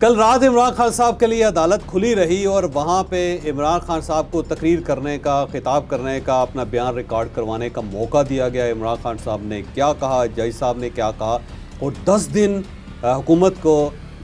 कल रात इमरान खान साहब के लिए अदालत खुली रही और वहाँ पे इमरान खान साहब को तकरीर करने का, खिताब करने का, अपना बयान रिकॉर्ड करवाने का मौका दिया गया। इमरान खान साहब ने क्या कहा, जज साहब ने क्या कहा और 10 दिन हुकूमत को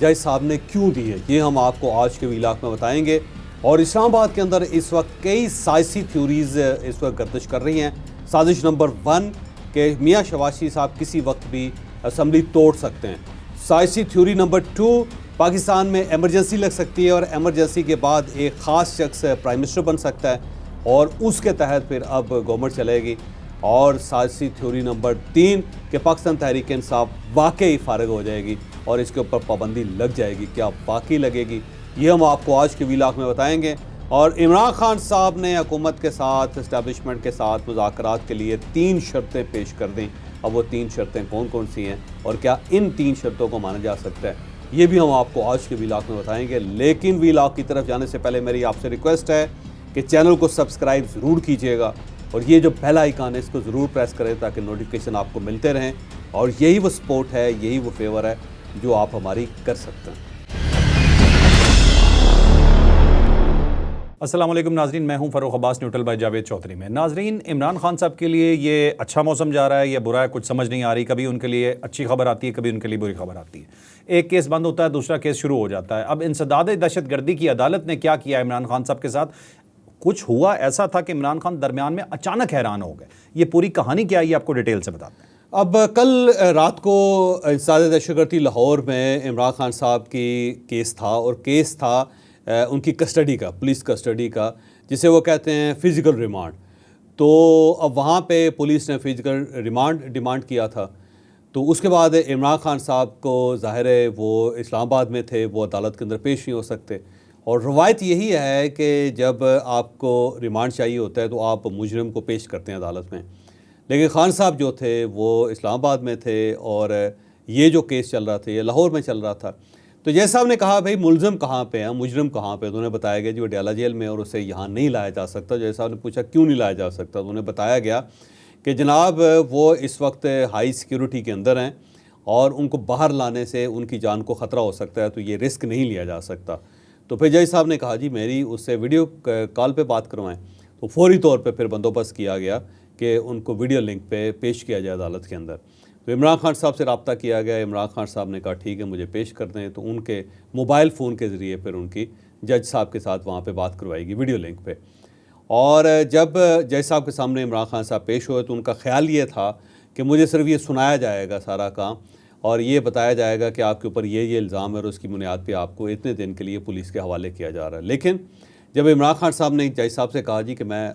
जज साहब ने क्यों दिए, ये हम आपको आज के व्लॉग में बताएंगे। और इस्लामाबाद के अंदर इस वक्त कई साइंसी थ्योरीज़ इस वक्त गर्दिश कर रही हैं। साजिश नंबर 1 के मियाँ शवाशी साहब किसी वक्त भी असम्बली तोड़ सकते हैं। साइंसी थ्योरी नंबर 2, पाकिस्तान में एमरजेंसी लग सकती है और एमरजेंसी के बाद एक ख़ास शख्स प्राइम मिनिस्टर बन सकता है और उसके तहत फिर अब गवर्नमेंट चलेगी। और साइंसी थ्योरी नंबर 3 कि पाकिस्तान तहरीक इंसाफ वाकई फारग हो जाएगी और इसके ऊपर पाबंदी लग जाएगी। क्या वाकई लगेगी, ये हम आपको आज के व्लॉग में बताएंगे। और इमरान खान साहब ने हुकूमत के साथ, इस्टेब्लिशमेंट के साथ मुज़ाकरात के लिए 3 शर्तें पेश कर दी। अब वो 3 शर्तें कौन कौन सी हैं और क्या इन 3 शर्तों को माना जा सकता है, ये भी हम आपको आज के व्लॉग में बताएंगे। लेकिन व्लॉग की तरफ जाने से पहले मेरी आपसे रिक्वेस्ट है कि चैनल को सब्सक्राइब ज़रूर कीजिएगा और ये जो बेल आइकन है इसको ज़रूर प्रेस करें ताकि नोटिफिकेशन आपको मिलते रहें। और यही वो सपोर्ट है, यही वो फेवर है जो आप हमारी कर सकते हैं। अस्सलाम वालेकुम नाजरीन, मैं हूं फ़ारूक अब्बास, न्यूट्रल बाय जावेद चौधरी में। नाजरीन, इमरान खान साहब के लिए ये अच्छा मौसम जा रहा है या बुरा है, कुछ समझ नहीं आ रही। कभी उनके लिए अच्छी खबर आती है, कभी उनके लिए बुरी खबर आती है। एक केस बंद होता है, दूसरा केस शुरू हो जाता है। अब इंसदाद दहशतगर्दी की अदालत ने क्या किया इमरान खान साहब के साथ? कुछ हुआ ऐसा था कि इमरान खान दरमियान में अचानक हैरान हो गए। ये पूरी कहानी क्या है, ये आपको डिटेल से बताते हैं। अब कल रात को इंसदाद दहशतगर्दी लाहौर में इमरान खान साहब की केस था और केस था उनकी कस्टडी का, पुलिस कस्टडी का, जिसे वो कहते हैं फ़िज़िकल रिमांड। तो अब वहाँ पे पुलिस ने फ़िज़िकल रिमांड डिमांड किया था। तो उसके बाद इमरान खान साहब को ज़ाहिर है वो इस्लामाबाद में थे, वो अदालत के अंदर पेश नहीं हो सकते। और रवायत यही है कि जब आपको रिमांड चाहिए होता है तो आप मुजरिम को पेश करते हैं अदालत में। लेकिन खान साहब जो थे वो इस्लामाबाद में थे और ये जो केस चल रहा था ये लाहौर में चल रहा था। तो जज साहब ने कहा, भाई मुलज़िम कहाँ पे है, मुजरिम कहाँ पे है? तो उन्हें बताया गया जी वो डयाला जेल में और उसे यहाँ नहीं लाया जा सकता। जज साहब ने पूछा क्यों नहीं लाया जा सकता? तो उन्हें बताया गया कि जनाब वो इस वक्त हाई सिक्योरिटी के अंदर हैं और उनको बाहर लाने से उनकी जान को ख़तरा हो सकता है, तो ये रिस्क नहीं लिया जा सकता। तो फिर जज साहब ने कहा जी मेरी उससे वीडियो कॉल पे बात करवाएं। तो फौरी तौर पे फिर बंदोबस्त किया गया कि उनको वीडियो लिंक पे पेश किया जाए अदालत के अंदर। तो इमरान खान साहब से रब्ता किया गया। इमरान खान साहब ने कहा ठीक है मुझे पेश कर दें। तो उनके मोबाइल फ़ोन के ज़रिए फिर उनकी जज साहब के साथ वहाँ पे बात करवाएगी वीडियो लिंक पे। और जब जज साहब के सामने इमरान खान साहब पेश हुए तो उनका ख्याल ये था कि मुझे सिर्फ ये सुनाया जाएगा सारा काम और ये बताया जाएगा कि आपके ऊपर ये इल्ज़ाम है और उसकी बुनियाद पे आपको इतने दिन के लिए पुलिस के हवाले किया जा रहा है। लेकिन जब इमरान खान साहब ने जज साहब से कहा जी कि मैं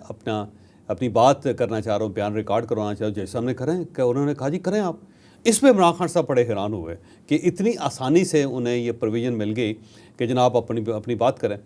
अपनी बात करना चाह रहा हूँ, बयान रिकॉर्ड करवाना चाह रहा हूँ, जज साहब ने करें क्या? उन्होंने कहा जी करें आप। इस पर इमरान खान साहब बड़े हैरान हुए कि इतनी आसानी से उन्हें ये प्रोविज़न मिल गई कि जनाब अपनी बात करें।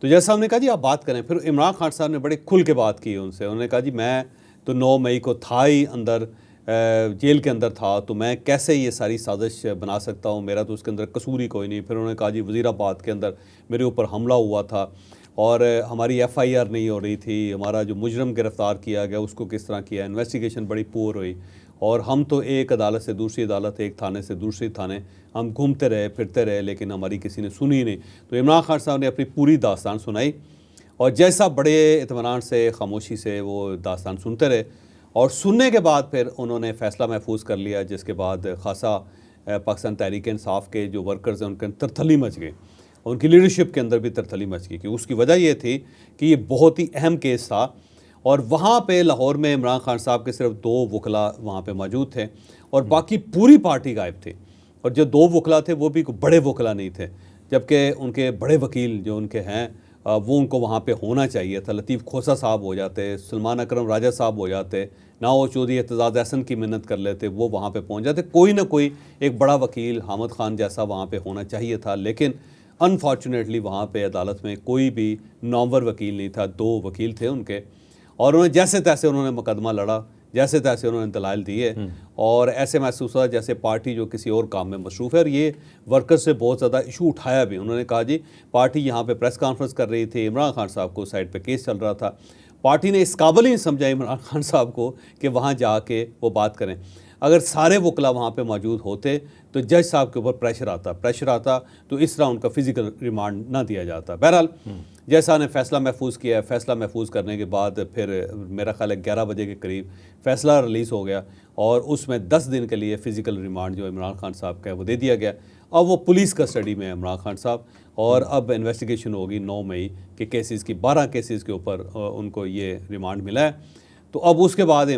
तो जज साहब ने कहा जी आप बात करें। फिर इमरान खान साहब ने बड़े खुल के बात की उनसे। उन्होंने कहा जी मैं तो 9 मई को था ही अंदर, जेल के अंदर था, तो मैं कैसे ये सारी साजिश बना सकता हूँ, मेरा तो उसके अंदर कसूर ही कोई नहीं। फिर उन्होंने कहा जी वज़ीराबाद के अंदर मेरे ऊपर हमला हुआ था और हमारी FIR नहीं हो रही थी, हमारा जो मुजरम गिरफ़्तार किया गया उसको किस तरह किया, इन्वेस्टिगेशन बड़ी पुअर हुई और हम तो एक अदालत से दूसरी अदालत, एक थाने से दूसरी थाने हम घूमते रहे फिरते रहे लेकिन हमारी किसी ने सुनी नहीं। तो इमरान खान साहब ने अपनी पूरी दास्तान सुनाई और जज साहब बड़े इत्मीनान से, खामोशी से वो दास्तान सुनते रहे और सुनने के बाद फिर उन्होंने फ़ैसला महफूज कर लिया, जिसके बाद खासा पाकिस्तान तहरीक इंसाफ के जो वर्कर्स हैं उनके अंदर तरथली मच गई, उनकी लीडरशिप के अंदर भी तरथली मच गई। कि उसकी वजह ये थी कि ये बहुत ही अहम केस था और वहाँ पे लाहौर में इमरान खान साहब के सिर्फ 2 वकला वहाँ पे मौजूद थे और बाकी पूरी पार्टी गायब थी। और जो 2 वकला थे वो भी बड़े वकला नहीं थे, जबकि उनके बड़े वकील जो उनके हैं वो उनको वहाँ पे होना चाहिए था। लतीफ़ खोसा साहब हो जाते, सलमान अकरम राजा साहब हो जाते, नाओ चौधरी एतजाज़ एहसन की मिन्नत कर लेते, वो वहाँ पे पहुँच जाते। कोई ना कोई एक बड़ा वकील हामिद खान जैसा वहाँ पे होना चाहिए था, लेकिन अनफॉर्चुनेटली वहाँ पे अदालत में कोई भी नामवर वकील नहीं था। 2 वकील थे उनके और उन्होंने जैसे तैसे उन्होंने मुकदमा लड़ा, जैसे तैसे उन्होंने दलाइल दिए और ऐसे महसूस हुआ जैसे पार्टी जो किसी और काम में मसरूफ़ है। और ये वर्कर्स से बहुत ज़्यादा इशू उठाया भी। उन्होंने कहा जी पार्टी यहाँ पे प्रेस कॉन्फ्रेंस कर रही थी, इमरान खान साहब को साइड पे केस चल रहा था, पार्टी ने इस काबिल ही समझा इमरान खान साहब को कि वहाँ जाके वो बात करें। अगर सारे वकला वहाँ पे मौजूद होते तो जज साहब के ऊपर प्रेशर आता तो इस तरह उनका फिज़िकल रिमांड ना दिया जाता। बहरहाल जज साहब ने फ़ैसला महफूज किया है। फ़ैसला महफूज करने के बाद फिर मेरा ख्याल है 11 बजे के करीब फ़ैसला रिलीज़ हो गया और उसमें 10 दिन के लिए फ़िज़िकल रिमांड जो इमरान खान साहब का है वो दे दिया गया। अब वो पुलिस कस्टडी में है इमरान खान साहब और अब इन्वेस्टिगेशन होगी 9 मई के केसेस की। 12 केसेस के ऊपर उनको ये रिमांड मिला है। तो अब उसके बाद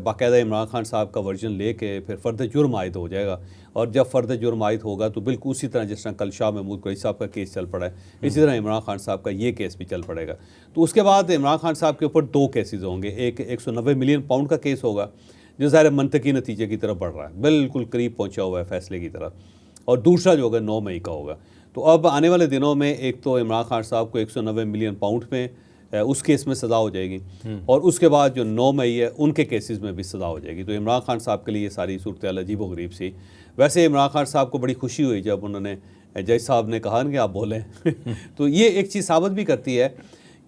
बाकायदा इमरान खान साहब का वर्जन लेके फिर फ़र्द जुर्म आयद हो जाएगा और जब फ़र्द जुर्म आयद होगा तो बिल्कुल उसी तरह जिस तरह कल शाह महमूद कुरैशी साहब का केस चल पड़ा है इसी तरह इमरान खान साहब का ये केस भी चल पड़ेगा। तो उसके बाद इमरान खान साहब के ऊपर 2 केसेस होंगे। एक 190 मिलियन पाउंड का केस होगा जो ज़ाहिर मनतकी नतीजे की तरफ बढ़ रहा है, बिल्कुल करीब पहुँचा हुआ है फैसले की तरफ, और दूसरा जो होगा 9 मई का होगा। तो अब आने वाले दिनों में एक तो इमरान खान साहब को 190 मिलियन पाउंड में उस केस में सज़ा हो जाएगी और उसके बाद जो 9 मई है उनके केसेस में भी सज़ा हो जाएगी। तो इमरान खान साहब के लिए ये सारी सूरत अजीब व गरीब सी। वैसे इमरान खान साहब को बड़ी खुशी हुई जब उन्होंने जज साहब ने कहा कि आप बोलें तो ये एक चीज़ साबित भी करती है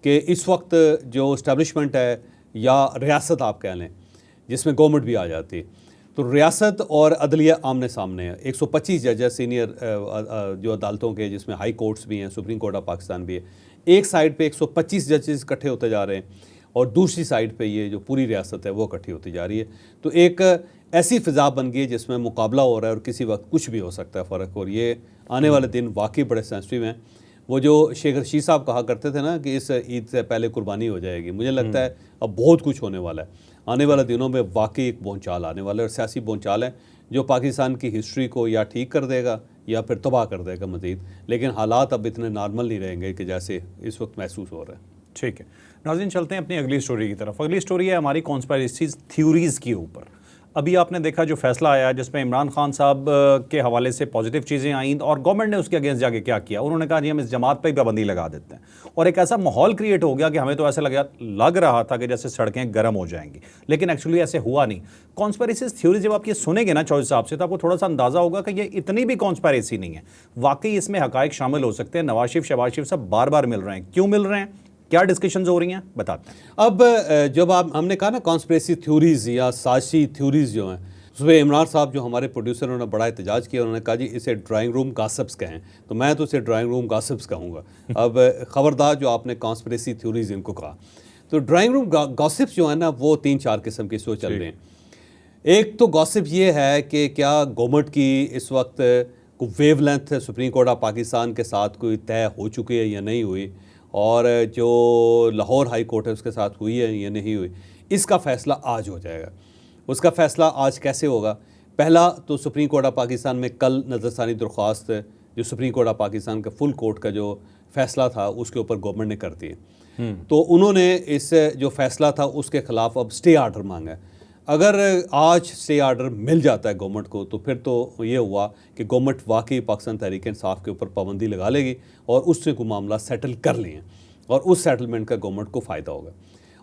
कि इस वक्त जो इस्टेब्लिशमेंट है या रियासत आप कह लें जिसमें गवर्नमेंट भी आ जाती है, तो रियासत और अदलिया आमने सामने है। 125 जज है सीनियर जो अदालतों के, जिसमें हाई कोर्ट्स भी हैं, सुप्रीम कोर्ट ऑफ पाकिस्तान भी है। एक साइड पे 125 जजेस इकट्ठे होते जा रहे हैं और दूसरी साइड पे ये जो पूरी रियासत है वो इकट्ठी होती जा रही है। तो एक ऐसी फ़िज़ा बन गई है जिसमें मुकाबला हो रहा है और किसी वक्त कुछ भी हो सकता है फ़र्क। और ये आने वाले दिन वाकई बड़े सेंसिटिव हैं। वो जो शेख रशीद साहब कहा करते थे ना कि इस ईद से पहले कुर्बानी हो जाएगी, मुझे लगता है अब बहुत कुछ होने वाला है। आने वाले दिनों में वाकई एक भूचाल आने वाला है और सियासी भूचाल है जो पाकिस्तान की हिस्ट्री को या ठीक कर देगा या फिर तबाह कर देगा मज़ीद। लेकिन हालात अब इतने नॉर्मल नहीं रहेंगे कि जैसे इस वक्त महसूस हो रहा है। ठीक है नाज़रीन, चलते हैं अपनी अगली स्टोरी की तरफ। अगली स्टोरी है हमारी कॉन्स्पिरेसी थ्योरीज़ के ऊपर। अभी आपने देखा जो फैसला आया जिसमें इमरान खान साहब के हवाले से पॉजिटिव चीज़ें आईं और गवर्नमेंट ने उसके अगेंस्ट जाके क्या किया, उन्होंने कहा जी हम इस जमात पर ही पाबंदी लगा देते हैं। और एक ऐसा माहौल क्रिएट हो गया कि हमें तो ऐसा लग रहा था कि जैसे सड़कें गर्म हो जाएंगी, लेकिन एक्चुअली ऐसे हुआ नहीं। कॉन्स्पिरेसी थ्योरी जब आप ये सुनेंगे ना चौधरी साहब से, तो आपको थोड़ा सा अंदाज़ा होगा कि ये इतनी भी कॉन्स्पिरेसी नहीं है, वाकई इसमें हकायक शामिल हो सकते हैं। नवाज शरीफ शहबाज शरीफ सब बार बार मिल रहे हैं, क्यों मिल रहे हैं, क्या डिस्कशंस हो रही हैं, बताते हैं। अब जब हमने कहा ना कॉन्स्पिरेसी थ्योरीज़ या साजिशी थ्योरीज़ जो हैं, उसमें इमरान साहब जो हमारे प्रोड्यूसर उन्होंने बड़ा एहतजाज किया। उन्होंने कहा जी इसे ड्राइंग रूम गॉसिप्स कहें, तो मैं तो इसे ड्राइंग रूम गॉसिप्स कहूँगा। अब ख़बरदार जो आपने कॉन्स्पिरेसी थ्योरीज़ इनको कहा, तो ड्राइंग रूम गॉसिप्स जो है ना वो 3-4 किस्म के शो चल रहे हैं। एक तो गॉसिप ये है कि क्या गवर्नमेंट की इस वक्त को wavelength supreme court of Pakistan के साथ कोई तय हो चुकी है या नहीं हुई, और जो लाहौर हाई कोर्ट है उसके साथ हुई है या नहीं हुई, इसका फ़ैसला आज हो जाएगा। उसका फ़ैसला आज कैसे होगा? पहला तो सुप्रीम कोर्ट ऑफ पाकिस्तान में कल नज़रसानी दरख्वास्त जो सुप्रीम कोर्ट ऑफ पाकिस्तान का फुल कोर्ट का जो फ़ैसला था उसके ऊपर गवर्नमेंट ने कर दिए। तो उन्होंने इस जो फ़ैसला था उसके ख़िलाफ़ अब स्टे आर्डर मांगा है। अगर आज स्टे आर्डर मिल जाता है गवर्नमेंट को तो फिर तो ये हुआ कि गवर्नमेंट वाकई पाकिस्तान तहरीक इंसाफ के ऊपर पाबंदी लगा लेगी और उससे कोई मामला सेटल कर लें और उस सेटलमेंट का गवर्नमेंट को फ़ायदा होगा।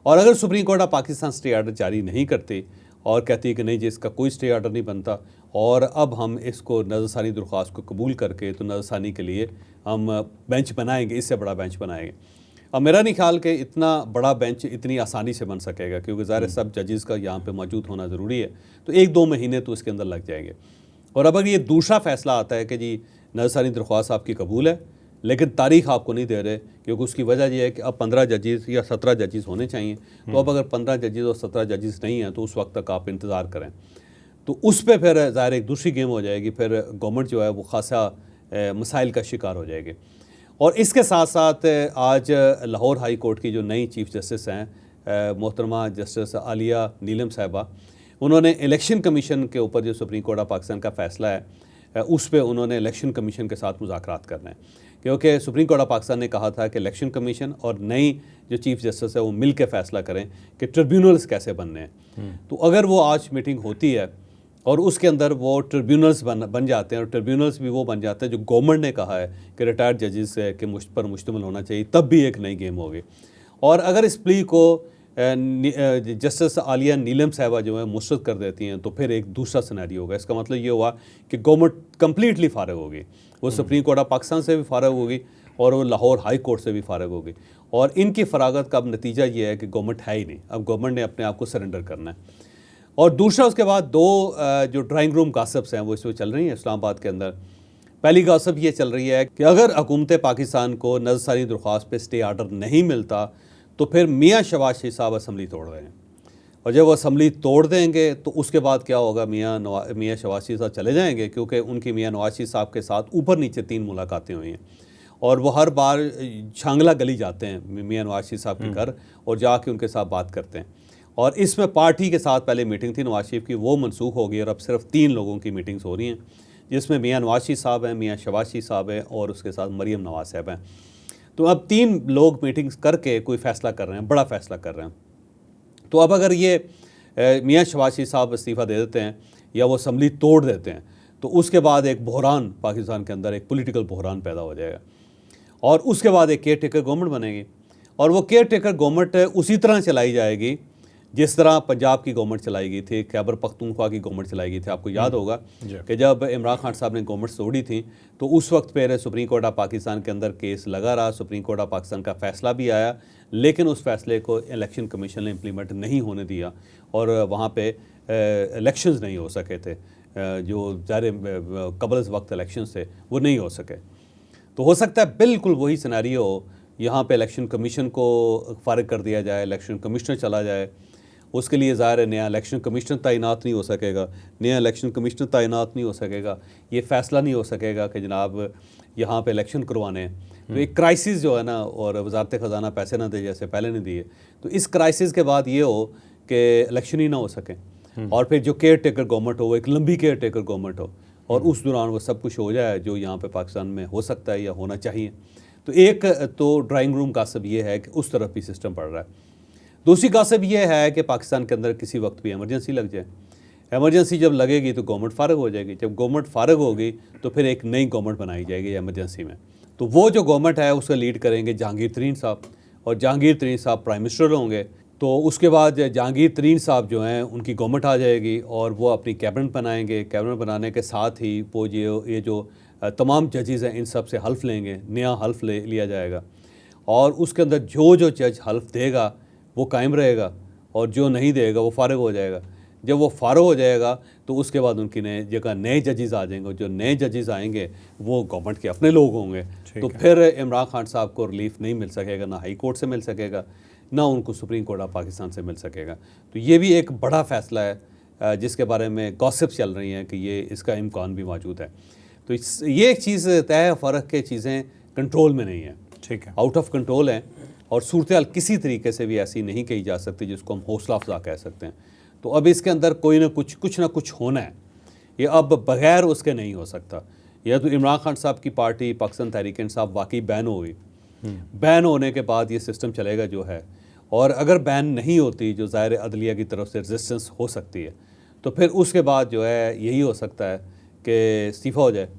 और अगर supreme court of Pakistan stay order जारी नहीं करती और कहती है कि नहीं जी इसका कोई स्टे आर्डर नहीं बनता और अब हम इसको नज़रसानी दरख्वास्त को कबूल करके तो नज़रसानी के लिए हम बेंच बनाएंगे, इससे बड़ा बेंच बनाएंगे। अब मेरा नहीं ख्याल कि इतना बड़ा बेंच इतनी आसानी से बन सकेगा, क्योंकि ज़ाहिर सब जजेस का यहाँ पे मौजूद होना ज़रूरी है। तो 1-2 महीने तो इसके अंदर लग जाएंगे। और अब अगर ये दूसरा फ़ैसला आता है कि जी नज़रसानी दरख्वास्त आपकी कबूल है लेकिन तारीख आपको नहीं दे रहे, क्योंकि उसकी वजह यह है कि अब 15 जजेस या 17 जजेस होने चाहिए। तो अब अगर 15 जजेस और 17 जजेस नहीं हैं तो उस वक्त तक आप इंतज़ार करें। तो उस पर फिर ज़ाहिर एक दूसरी गेम हो जाएगी, फिर गवर्नमेंट जो है वो खासा मसाइल का शिकार हो जाएगी। और इसके साथ साथ आज लाहौर हाई कोर्ट की जो नई चीफ़ जस्टिस हैं मोहतरमा जस्टिस आलिया नीलम साहिबा, उन्होंने इलेक्शन कमीशन के ऊपर जो सुप्रीम कोर्ट ऑफ पाकिस्तान का फ़ैसला है उस पर उन्होंने इलेक्शन कमीशन के साथ मुज़ाकरात करना है, क्योंकि सुप्रीम कोर्ट ऑफ पाकिस्तान ने कहा था कि इलेक्शन कमीशन और नई जो चीफ़ जस्टिस है वो मिल के फ़ैसला करें कि ट्रिब्यूनल्स कैसे बनने हैं। तो अगर वो आज मीटिंग होती है और उसके अंदर वो ट्रिब्यूनल्स बन जाते हैं और ट्रिब्यूनल्स भी वो बन जाते हैं जो गवर्नमेंट ने कहा है कि रिटायर्ड जजेस के पर मुश्तमिल होना चाहिए, तब भी एक नई गेम होगी। और अगर इस प्ली को जस्टिस आलिया नीलम साहिबा जो है मुस्तरद कर देती हैं तो फिर एक दूसरा सिनेरियो होगा। इसका मतलब ये हुआ कि गवर्नमेंट कम्प्लीटली फ़ारग होगी, वो सुप्रीम कोर्ट ऑफ पाकिस्तान से भी फ़ारग होगी और वो लाहौर हाई कोर्ट से भी फ़ारग होगी। और इनकी फ़रागत का अब नतीजा ये है कि गवर्नमेंट है ही नहीं, अब गवर्नमेंट ने अपने आप को सरेंडर करना है। और दूसरा उसके बाद दो जो ड्राइंग रूम गॉसिप्स हैं वो इस वक्त चल रही हैं इस्लामाबाद के अंदर। पहली गॉसिप ये चल रही है कि अगर हुकूमत पाकिस्तान को नज़रसानी दरख्वास्त पे स्टे आर्डर नहीं मिलता तो फिर मियाँ शहबाज शरीफ साहब असम्बली तोड़ रहे हैं, और जब वो असम्बली तोड़ देंगे तो उसके बाद क्या होगा, मियाँ शहबाज शरीफ साहब चले जाएंगे, क्योंकि उनकी मियाँ नवाज शरीफ साहब के साथ ऊपर नीचे 3 मुलाकातें हुई हैं और वो हर बार छांगला गली जाते हैं मियाँ नवाज शरीफ साहब के घर और जाके उनके साथ बात करते हैं। और इसमें पार्टी के साथ पहले मीटिंग थी नवाज शरीफ की, वो मनसूख हो गई और अब सिर्फ 3 लोगों की मीटिंग्स हो रही हैं, जिसमें मियाँ नवाज शरीफ साहब हैं, मियाँ शहबाज शरीफ साहब हैं और उसके साथ मरीम नवाज साहब हैं। तो अब 3 लोग मीटिंग्स करके कोई फ़ैसला कर रहे हैं, बड़ा फ़ैसला कर रहे हैं। तो अब अगर ये मियाँ शहबाज शरीफ साहब इस्तीफ़ा दे देते हैं या वो असम्बली तोड़ देते हैं तो उसके बाद एक बहरान पाकिस्तान के अंदर, एक पॉलिटिकल बहरान पैदा हो जाएगा और उसके बाद एक केयर टेकर गवर्नमेंट बनेगी। और वो केयर टेकर गवर्नमेंट उसी तरह चलाई जाएगी जिस तरह पंजाब की गवर्नमेंट चलाई गई थी, खैबर पख्तूनख्वा की गवर्नमेंट चलाई गई थी। आपको याद होगा कि जब इमरान खान साहब ने गवर्नमेंट तोड़ी थी तो उस वक्त पर सुप्रीम कोर्ट ऑफ पाकिस्तान के अंदर केस लगा रहा, सुप्रीम कोर्ट ऑफ पाकिस्तान का फ़ैसला भी आया, लेकिन उस फैसले को इलेक्शन कमीशन ने इम्प्लीमेंट नहीं होने दिया और वहाँ पे इलेक्शंस नहीं हो सके थे, जो ज़ाहिर कबल वक्त इलेक्शंस थे वो नहीं हो सके। तो हो सकता है बिल्कुल वही सिनेरियो यहाँ पे इलेक्शन कमीशन को फ़ारिग कर दिया जाए, इलेक्शन कमिश्नर चला जाए। उसके लिए ज़ाहिर है नया इलेक्शन कमिश्नर तैनात नहीं हो सकेगा, नया इलेक्शन कमिश्नर तैनात नहीं हो सकेगा, ये फ़ैसला नहीं हो सकेगा कि जनाब यहाँ पे इलेक्शन करवाने हैं। तो एक क्राइसिस जो है ना, और वजारत ख़जाना पैसे ना दे जैसे पहले नहीं दिए, तो इस क्राइसिस के बाद ये हो कि इलेक्शन ही ना हो सके और फिर जो केयर टेकर गवर्नमेंट हो वो एक लंबी केयर टेकर गवर्नमेंट हो और उस दौरान वो सब कुछ हो जाए जो यहाँ पे पाकिस्तान में हो सकता है या होना चाहिए। तो एक तो ड्राइंग रूम गॉसिप ये है कि उस तरफ भी सिस्टम पड़ रहा है। दूसरी गॉसिप ये है कि पाकिस्तान के अंदर किसी वक्त भी इमरजेंसी लग जाए। इमरजेंसी जब लगेगी तो गवर्नमेंट फ़ारिग हो जाएगी, जब गवर्नमेंट फ़ारिग होगी तो फिर एक नई गवर्नमेंट बनाई जाएगी इमरजेंसी में। तो वो जो गवर्नमेंट है उसका लीड करेंगे जहांगीर तरीन साहब और जहांगीर तरीन साहब प्राइम मिनिस्टर होंगे। तो उसके बाद जहांगीर तरीन साहब जो हैं उनकी गवर्नमेंट आ जाएगी और वो अपनी कैबिनेट बनाएंगे। कैबिनेट बनाने के साथ ही वो ये जो तमाम जजेज़ हैं इन सब से हल्फ लेंगे, नया हल्फ लिया जाएगा और उसके अंदर जो जज हल्फ देगा वो कायम रहेगा और जो नहीं देगा वो फ़ारिग हो जाएगा। जब वो फ़ारिग हो जाएगा तो उसके बाद उनकी नए जजेज़ आ जाएंगे और जो नए जजेज़ आएंगे वो गवर्नमेंट के अपने लोग होंगे। तो फिर इमरान खान साहब को रिलीफ नहीं मिल सकेगा, ना हाई कोर्ट से मिल सकेगा, ना उनको सुप्रीम कोर्ट ऑफ पाकिस्तान से मिल सकेगा। तो ये भी एक बड़ा फ़ैसला है जिसके बारे में गॉसिप्स चल रही हैं कि ये इसका इम्कान भी मौजूद है। तो ये एक चीज़ तय है, फ़र्क के चीज़ें कंट्रोल में नहीं है, ठीक है, आउट ऑफ कंट्रोल है और सूरत हाल किसी तरीके से भी ऐसी नहीं कही जा सकती जिसको हम हौसला अफजा कह सकते हैं। तो अब इसके अंदर कोई ना कुछ होना है, ये अब बग़ैर उसके नहीं हो सकता। या तो इमरान खान साहब की पार्टी पाकिस्तान तहरीक इंसाफ वाकई बैन हो गई, बैन होने के बाद ये सिस्टम चलेगा जो है, और अगर बैन नहीं होती जो ज़ाहिर अदलिया की तरफ से रेजिस्टेंस हो सकती है तो फिर उसके बाद जो है यही हो सकता है कि इस्तीफ़ा हो जाए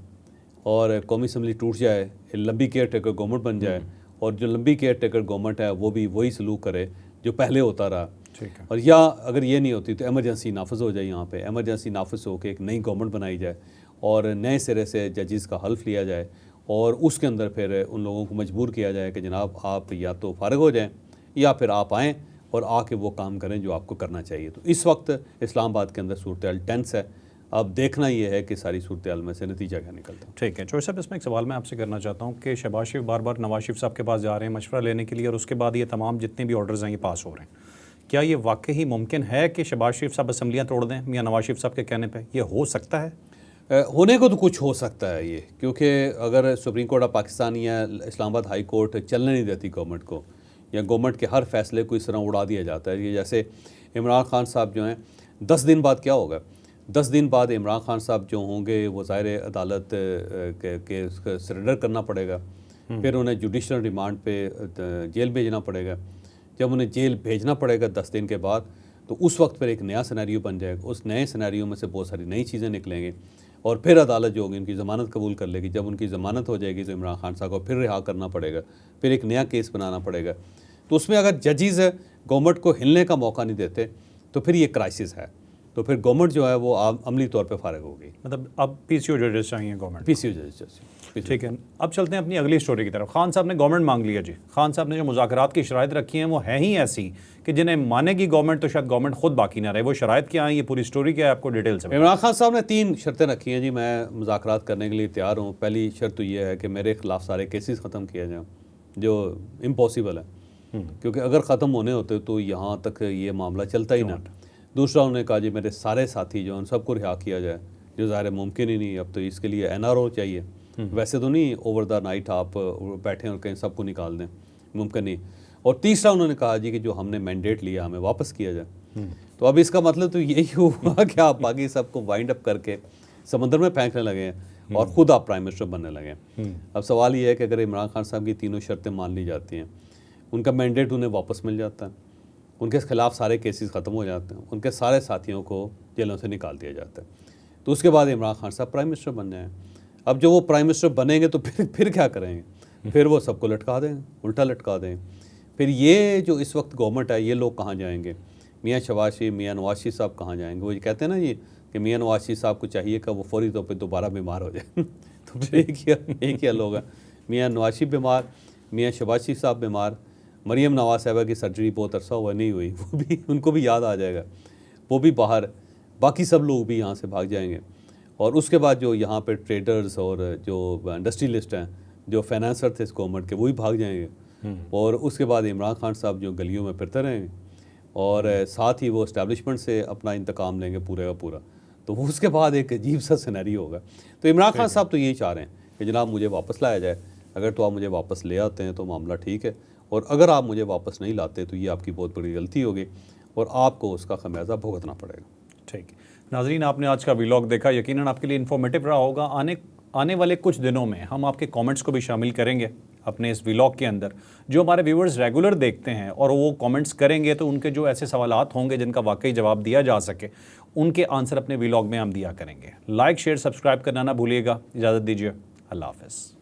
और कौमी असम्बली टूट जाए, लंबी केयर टेकर गवर्नमेंट बन जाए और जो लंबी केयर टेकर गवर्नमेंट है वो भी वही सलूक करे जो पहले होता रहा। ठीक है। और या अगर ये नहीं होती तो एमरजेंसी नाफिज हो जाए, यहाँ पे एमरजेंसी नाफिज हो के एक नई गवर्नमेंट बनाई जाए और नए सिरे से जजेस का हल्फ लिया जाए और उसके अंदर फिर उन लोगों को मजबूर किया जाए कि जनाब आप या तो फ़ारिग हो जाएं या फिर आप आएँ और आके वो काम करें जो आपको करना चाहिए। तो इस वक्त इस्लामाबाद के अंदर सूरत हाल टेंस है। अब देखना ये है कि सारी सूरत हाल में से नतीजा क्या निकलता है। ठीक है चौधरी साहब, इसमें एक सवाल मैं आपसे करना चाहता हूँ कि शहबाज शरीफ बार बार नवाज शरीफ साहब के पास जा रहे हैं मशवरा लेने के लिए और उसके बाद ये तमाम जितने भी ऑर्डर्स हैं ये पास हो रहे हैं। क्या ये वाकई मुमकिन है कि शहबाज शरीफ साहब असम्बलियाँ तोड़ दें मियाँ नवाज शरीफ साहब के कहने पर? ये हो सकता है? होने को तो कुछ हो सकता है ये, क्योंकि अगर सुप्रीम कोर्ट ऑफ पाकिस्तान या इस्लामाबाद हाई कोर्ट चलने नहीं देती गवर्नमेंट को या गवर्नमेंट के हर फैसले को इस तरह उड़ा दिया जाता है। ये जैसे इमरान खान साहब जो हैं 10 दिन बाद क्या होगा, 10 दिन बाद इमरान खान साहब जो होंगे वो ज़ाहिर अदालत के सरेंडर करना पड़ेगा, फिर उन्हें जुडिशल रिमांड पे जेल भेजना पड़ेगा। जब उन्हें जेल भेजना पड़ेगा 10 दिन के बाद तो उस वक्त फिर एक नया सिनेरियो बन जाएगा। उस नए सिनेरियो में से बहुत सारी नई चीज़ें निकलेंगी और फिर अदालत जो होगी उनकी ज़मानत कबूल कर लेगी। जब उनकी ज़मानत हो जाएगी तो इमरान खान साहब को फिर रिहा करना पड़ेगा, फिर एक नया केस बनाना पड़ेगा। तो उसमें अगर जजेस गवर्नमेंट को हिलने का मौका नहीं देते तो फिर ये क्राइसिस है। तो फिर गवर्नमेंट जो है वो अमली तौर पे फारिग हो गई। मतलब अब पीसीओ जजेस चाहिए गवर्नमेंट। पीसीओ जजेस। ठीक है, अब चलते हैं अपनी अगली स्टोरी की तरफ। खान साहब ने गवर्नमेंट मांग लिया जी। खान साहब ने जो मुज़ाकरात की शराइत रखी हैं वो हैं ही ऐसी कि जिन्हें मानेगी गवर्नमेंट तो शायद गवर्नमेंट खुद बाकी ना रहे। वो शराइत क्या है, ये पूरी स्टोरी क्या है, आपको डिटेल से इमरान खान साहब ने 3 शर्तें रखी हैं जी, मैं मुज़ाकरात करने के लिए तैयार हूँ। पहली शर्त तो ये है कि मेरे ख़िलाफ़ सारे केसेस ख़त्म किए जाएँ, जो इम्पॉसिबल है, क्योंकि अगर ख़त्म होने होते तो यहाँ तक ये मामला चलता ही ना। दूसरा उन्होंने कहा जी मेरे सारे साथी जो उन सबको रिहा किया जाए, जो ज़ाहिर मुमकिन ही नहीं। अब तो इसके लिए NRO चाहिए, वैसे तो नहीं ओवर द नाइट आप बैठें और कहीं सबको निकाल दें, मुमकिन नहीं। और तीसरा उन्होंने कहा जी कि जो हमने मैंडेट लिया हमें वापस किया जाए। तो अब इसका मतलब तो यही हुआ कि आप बाकी सबको वाइंड अप करके समंदर में फेंकने लगे हैं और ख़ुद आप प्राइम मिनिस्टर बनने लगे हैं। अब सवाल ये है कि अगर इमरान खान साहब की तीनों शर्तें मान ली जाती हैं, उनका मैंडेट उन्हें वापस मिल जाता है, उनके खिलाफ़ सारे केसेस ख़त्म हो जाते हैं, उनके सारे साथियों को जेलों से निकाल दिया जाता है, तो उसके बाद इमरान खान साहब प्राइम मिनिस्टर बन जाएँ। अब जो वो प्राइम मिनिस्टर बनेंगे तो फिर क्या करेंगे? फिर वो सबको लटका दें, उल्टा लटका दें। फिर ये जो इस वक्त गवर्नमेंट है, ये लोग कहाँ जाएंगे? मियाँ शहबाज शरीफ, मियाँ नवाज शरीफ साहब कहाँ जाएंगे? वो ये कहते हैं ना ये कि मियाँ नवाज शरीफ साहब को चाहिए कि वो फौरी तौर पर दोबारा बीमार हो जाए तो फिर एक ही लोग हैं, मियाँ नवाज शरीफ बीमार, मियाँ शहबाज शरीफ साहब बीमार, मरीम नवाज साहबा की सर्जरी बहुत अरसा हुआ नहीं हुई, वो भी उनको भी याद आ जाएगा, वो भी बाहर, बाकी सब लोग भी यहाँ से भाग जाएंगे। और उसके बाद जो यहाँ पे ट्रेडर्स और जो इंडस्ट्रियलिस्ट हैं, जो फाइनेंसर थे इस गवर्नमेंट के, वो भी भाग जाएंगे। और उसके बाद इमरान खान साहब जो गलियों में फिरते रहेंगे और साथ ही वो इस्टेब्लिशमेंट से अपना इंतकाम लेंगे पूरे का पूरा। तो वो उसके बाद एक अजीब सा सिनेरियो होगा। तो इमरान खान साहब तो यही चाह रहे हैं कि जनाब मुझे वापस लाया जाए। अगर तो आप मुझे वापस ले आते हैं तो मामला ठीक है, और अगर आप मुझे वापस नहीं लाते तो ये आपकी बहुत बड़ी गलती होगी और आपको उसका खमियाजा भुगतना पड़ेगा। ठीक है नाजरीन, आपने आज का व्लॉग देखा, यकीनन आपके लिए इन्फॉर्मेटिव रहा होगा। आने वाले कुछ दिनों में हम आपके कमेंट्स को भी शामिल करेंगे अपने इस व्लॉग के अंदर। जो हमारे व्यूवर्स रेगुलर देखते हैं और वो कमेंट्स करेंगे तो उनके जो ऐसे सवालात होंगे जिनका वाकई जवाब दिया जा सके, उनके आंसर अपने व्लॉग में हम दिया करेंगे। लाइक शेयर सब्सक्राइब करना ना भूलिएगा। इजाज़त दीजिए, अल्लाह हाफ़िज़।